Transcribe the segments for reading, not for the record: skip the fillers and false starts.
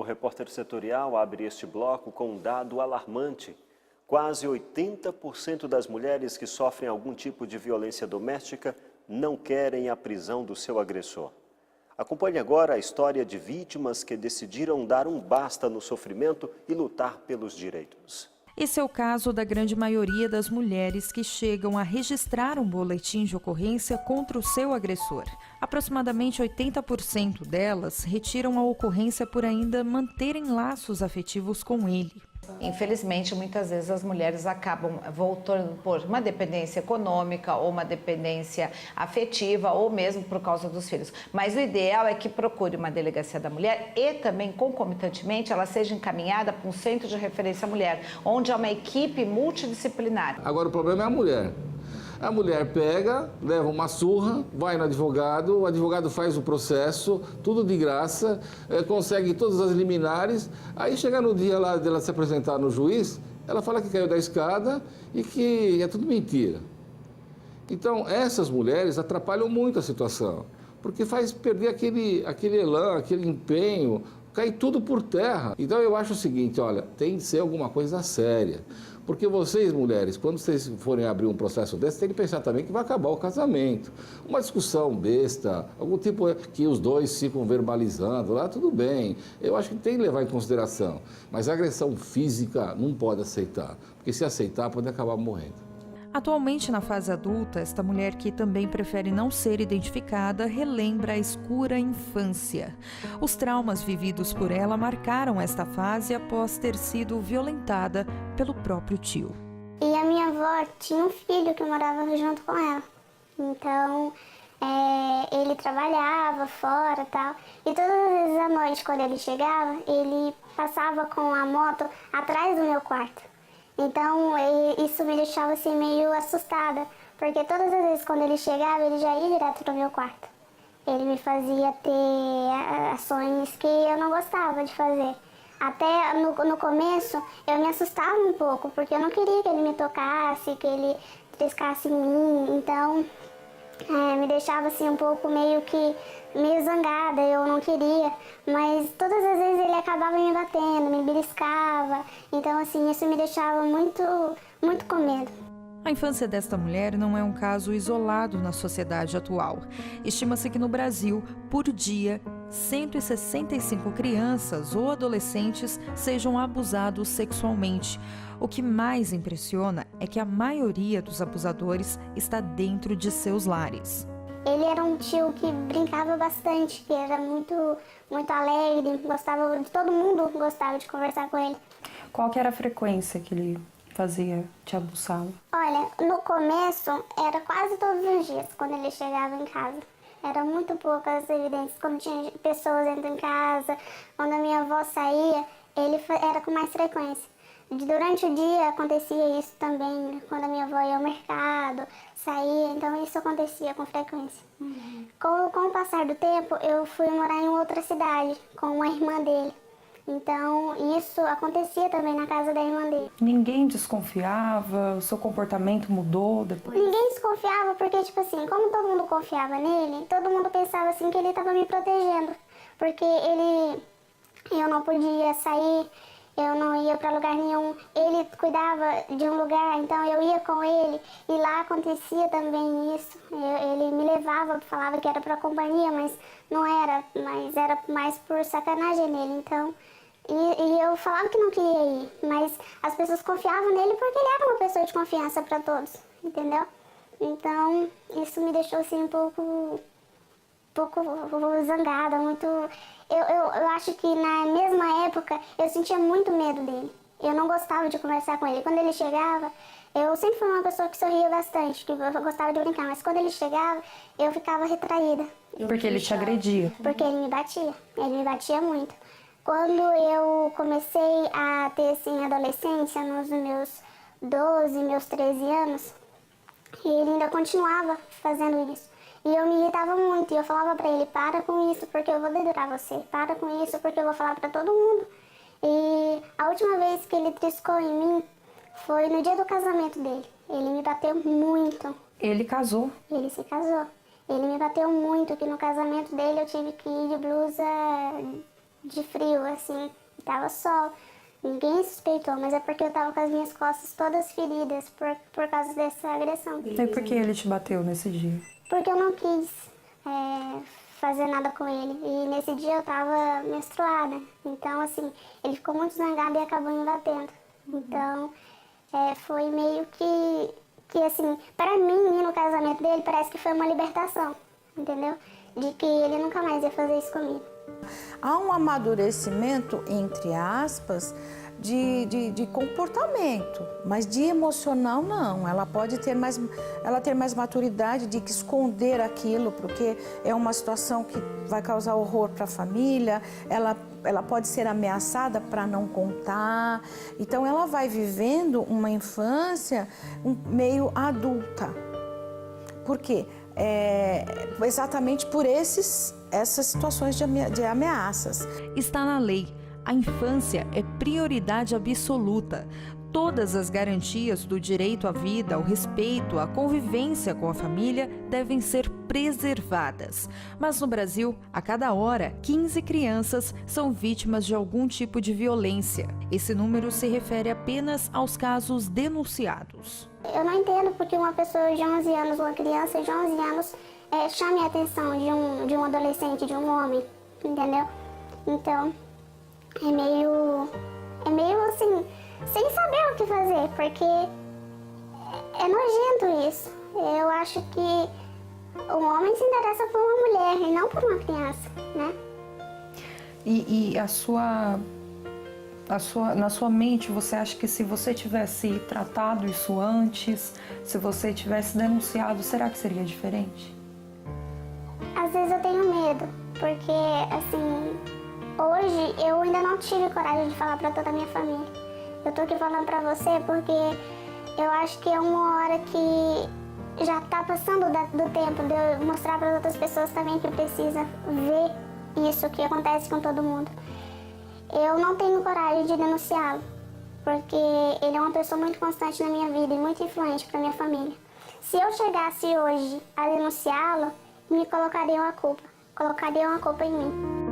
Repórter Setorial abre este bloco com um dado alarmante. Quase 80% das mulheres que sofrem algum tipo de violência doméstica não querem a prisão do seu agressor. Acompanhe agora a história de vítimas que decidiram dar um basta no sofrimento e lutar pelos direitos. Esse é o caso da grande maioria das mulheres que chegam a registrar um boletim de ocorrência contra o seu agressor. Aproximadamente 80% delas retiram a ocorrência por ainda manterem laços afetivos com ele. Infelizmente, muitas vezes as mulheres acabam voltando por uma dependência econômica ou uma dependência afetiva ou mesmo por causa dos filhos. Mas o ideal é que procure uma delegacia da mulher e também, concomitantemente, ela seja encaminhada para um centro de referência à mulher, onde há uma equipe multidisciplinar. Agora o problema é a mulher. A mulher pega, leva uma surra, vai no advogado, o advogado faz o processo, tudo de graça, consegue todas as liminares, aí chega no dia lá dela se apresentar no juiz, ela fala que caiu da escada e que é tudo mentira. Então, essas mulheres atrapalham muito a situação, porque faz perder aquele elan, aquele empenho, cai tudo por terra. Então eu acho o seguinte, olha, tem que ser alguma coisa séria. Porque vocês, mulheres, quando vocês forem abrir um processo desse, tem que pensar também que vai acabar o casamento. Uma discussão besta, algum tipo que os dois ficam verbalizando lá, tudo bem. Eu acho que tem que levar em consideração. Mas a agressão física não pode aceitar, porque se aceitar pode acabar morrendo. Atualmente, na fase adulta, esta mulher, que também prefere não ser identificada, relembra a escura infância. Os traumas vividos por ela marcaram esta fase após ter sido violentada pelo próprio tio. E a minha avó tinha um filho que morava junto com ela. Então, ele trabalhava fora e tal. E todas as vezes à noite, quando ele chegava, ele passava com a moto atrás do meu quarto. Então, isso me deixava assim meio assustada, porque todas as vezes quando ele chegava, ele já ia direto pro meu quarto. Ele me fazia ter ações que eu não gostava de fazer. Até no começo, eu me assustava um pouco, porque eu não queria que ele me tocasse, que ele triscasse em mim. Então, me deixava assim um pouco meio zangada, eu não queria, mas todas as vezes ele acabava me batendo, me beliscava, então assim, isso me deixava muito com medo. A infância desta mulher não é um caso isolado na sociedade atual. Estima-se que no Brasil, por dia, 165 crianças ou adolescentes sejam abusados sexualmente. O que mais impressiona é que a maioria dos abusadores está dentro de seus lares. Ele era um tio que brincava bastante, que era muito alegre, todo mundo gostava de conversar com ele. Qual que era a frequência que ele te abusava? Olha, no começo era quase todos os dias quando ele chegava em casa. Era muito poucas evidências, quando tinha pessoas dentro de casa, quando a minha avó saía, ele era com mais frequência. Durante o dia acontecia isso também, quando a minha avó ia ao mercado, saía, então isso acontecia com frequência. Com o passar do tempo, eu fui morar em outra cidade com uma irmã dele. Então isso acontecia também na casa da irmã dele. Ninguém desconfiava? O seu comportamento mudou depois? Ninguém desconfiava porque, tipo assim, como todo mundo confiava nele, todo mundo pensava assim que ele estava me protegendo. Porque eu não podia sair, eu não ia para lugar nenhum. Ele cuidava de um lugar, então eu ia com ele. E lá acontecia também isso. Ele me levava, falava que era para companhia, mas não era. Mas era mais por sacanagem nele, então. E eu falava que não queria ir, mas as pessoas confiavam nele porque ele era uma pessoa de confiança para todos, entendeu? Então, isso me deixou assim um pouco zangada, muito... Eu acho que na mesma época eu sentia muito medo dele. Eu não gostava de conversar com ele. Quando ele chegava, eu sempre fui uma pessoa que sorria bastante, que eu gostava de brincar, mas quando ele chegava, eu ficava retraída. Porque ele te agredia? Porque ele me batia muito. Quando eu comecei a ter assim, adolescência, nos meus 12, meus 13 anos, ele ainda continuava fazendo isso. E eu me irritava muito, e eu falava pra ele, para com isso porque eu vou dedurar você, para com isso porque eu vou falar pra todo mundo. E a última vez que ele triscou em mim foi no dia do casamento dele. Ele me bateu muito. Ele casou? Ele se casou. Ele me bateu muito, que no casamento dele eu tive que ir de blusa de frio, assim, tava sol. Ninguém suspeitou, mas é porque eu tava com as minhas costas todas feridas por causa dessa agressão. E por que ele te bateu nesse dia? Porque eu não quis fazer nada com ele. E nesse dia eu tava menstruada. Então, assim, ele ficou muito zangado e acabou me batendo. Então, foi meio que assim, para mim, no casamento dele, parece que foi uma libertação, entendeu? De que ele nunca mais ia fazer isso comigo. Há um amadurecimento, entre aspas, de comportamento, mas de emocional não. Ela pode ter mais maturidade de esconder aquilo, porque é uma situação que vai causar horror para a família, ela pode ser ameaçada para não contar. Então ela vai vivendo uma infância meio adulta. Por quê? Exatamente por essas situações de ameaças. Está na lei. A infância é prioridade absoluta. Todas as garantias do direito à vida, ao respeito, à convivência com a família devem ser preservadas. Mas no Brasil, a cada hora, 15 crianças são vítimas de algum tipo de violência. Esse número se refere apenas aos casos denunciados. Eu não entendo porque uma pessoa de 11 anos, uma criança de 11 anos, chame a atenção de um adolescente, de um homem, entendeu? Então, é meio assim, sem saber o que fazer, porque é nojento isso. Eu acho que o homem se interessa por uma mulher e não por uma criança, né? E na sua mente, você acha que se você tivesse tratado isso antes, se você tivesse denunciado, será que seria diferente? Às vezes eu tenho medo, porque, assim, hoje eu ainda não tive coragem de falar pra toda a minha família. Eu tô aqui falando pra você porque eu acho que é uma hora que já tá passando do tempo de eu mostrar para outras pessoas também que precisa ver isso que acontece com todo mundo. Eu não tenho coragem de denunciá-lo, porque ele é uma pessoa muito constante na minha vida e muito influente para minha família. Se eu chegasse hoje a denunciá-lo, me colocariam a culpa em mim.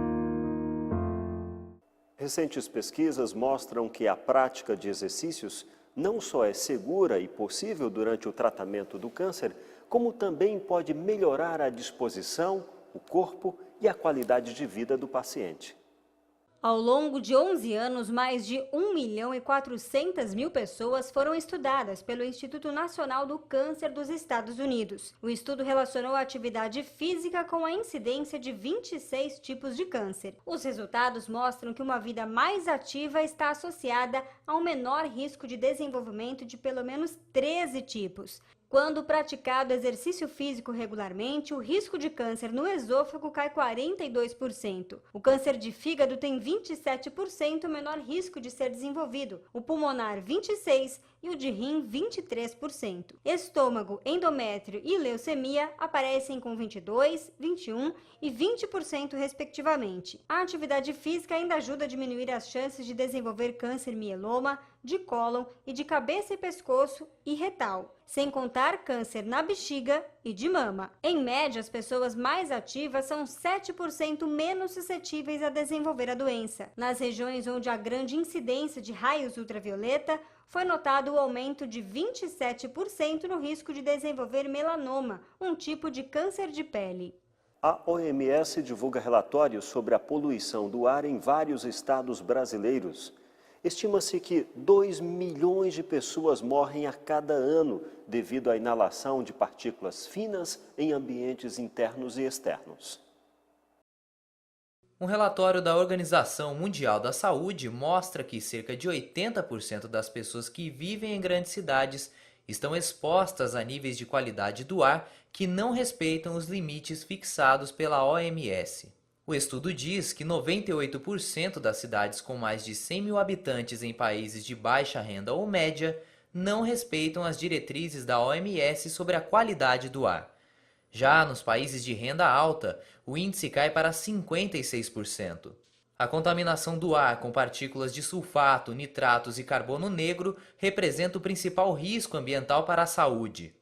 Recentes pesquisas mostram que a prática de exercícios não só é segura e possível durante o tratamento do câncer, como também pode melhorar a disposição, o corpo e a qualidade de vida do paciente. Ao longo de 11 anos, mais de 1.400.000 pessoas foram estudadas pelo Instituto Nacional do Câncer dos Estados Unidos. O estudo relacionou a atividade física com a incidência de 26 tipos de câncer. Os resultados mostram que uma vida mais ativa está associada a um menor risco de desenvolvimento de pelo menos 13 tipos. Quando praticado exercício físico regularmente, o risco de câncer no esôfago cai 42%. O câncer de fígado tem 27% menor risco de ser desenvolvido, o pulmonar 26% e o de rim 23%. Estômago, endométrio e leucemia aparecem com 22%, 21% e 20% respectivamente. A atividade física ainda ajuda a diminuir as chances de desenvolver câncer mieloma, de cólon e de cabeça e pescoço e retal, sem contar câncer na bexiga e de mama. Em média, as pessoas mais ativas são 7% menos suscetíveis a desenvolver a doença. Nas regiões onde há grande incidência de raios ultravioleta, foi notado o aumento de 27% no risco de desenvolver melanoma, um tipo de câncer de pele. A OMS divulga relatórios sobre a poluição do ar em vários estados brasileiros. Estima-se que 2 milhões de pessoas morrem a cada ano devido à inalação de partículas finas em ambientes internos e externos. Um relatório da Organização Mundial da Saúde mostra que cerca de 80% das pessoas que vivem em grandes cidades estão expostas a níveis de qualidade do ar que não respeitam os limites fixados pela OMS. O estudo diz que 98% das cidades com mais de 100 mil habitantes em países de baixa renda ou média não respeitam as diretrizes da OMS sobre a qualidade do ar. Já nos países de renda alta, o índice cai para 56%. A contaminação do ar com partículas de sulfato, nitratos e carbono negro representa o principal risco ambiental para a saúde.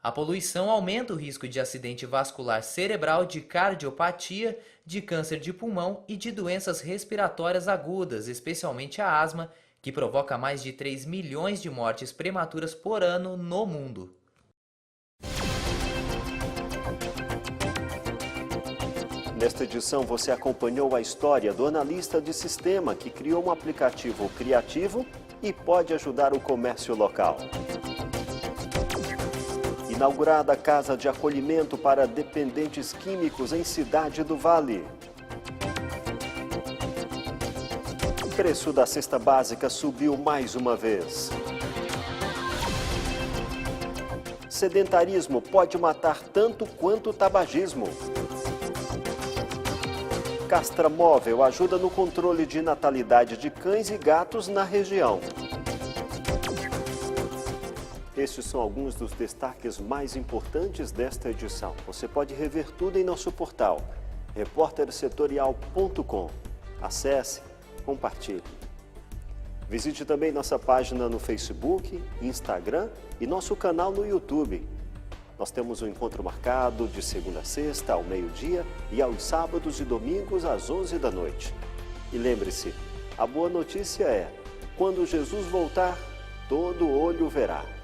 A poluição aumenta o risco de acidente vascular cerebral, de cardiopatia, de câncer de pulmão e de doenças respiratórias agudas, especialmente a asma, que provoca mais de 3 milhões de mortes prematuras por ano no mundo. Nesta edição, você acompanhou a história do analista de sistema que criou um aplicativo criativo e pode ajudar o comércio local. Inaugurada a Casa de Acolhimento para Dependentes Químicos em Cidade do Vale. O preço da cesta básica subiu mais uma vez. Sedentarismo pode matar tanto quanto o tabagismo. Castramóvel ajuda no controle de natalidade de cães e gatos na região. Estes são alguns dos destaques mais importantes desta edição. Você pode rever tudo em nosso portal, repórtersetorial.com. Acesse, compartilhe. Visite também nossa página no Facebook, Instagram e nosso canal no YouTube. Nós temos um encontro marcado de segunda a sexta, ao meio-dia, e aos sábados e domingos, às 11 da noite. E lembre-se, a boa notícia é, quando Jesus voltar, todo olho verá.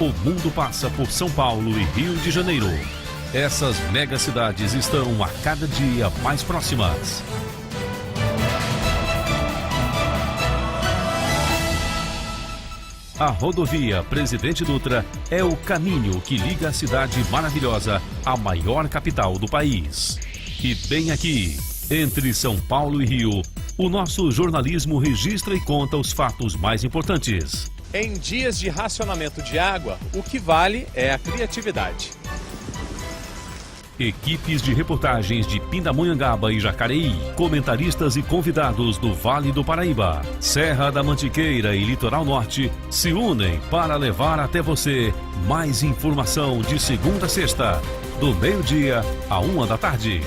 O mundo passa por São Paulo e Rio de Janeiro. Essas megacidades estão a cada dia mais próximas. A rodovia Presidente Dutra é o caminho que liga a cidade maravilhosa à maior capital do país. E bem aqui, entre São Paulo e Rio, o nosso jornalismo registra e conta os fatos mais importantes. Em dias de racionamento de água, o que vale é a criatividade. Equipes de reportagens de Pindamonhangaba e Jacareí, comentaristas e convidados do Vale do Paraíba, Serra da Mantiqueira e Litoral Norte se unem para levar até você mais informação de segunda a sexta, do meio-dia à 1 da tarde.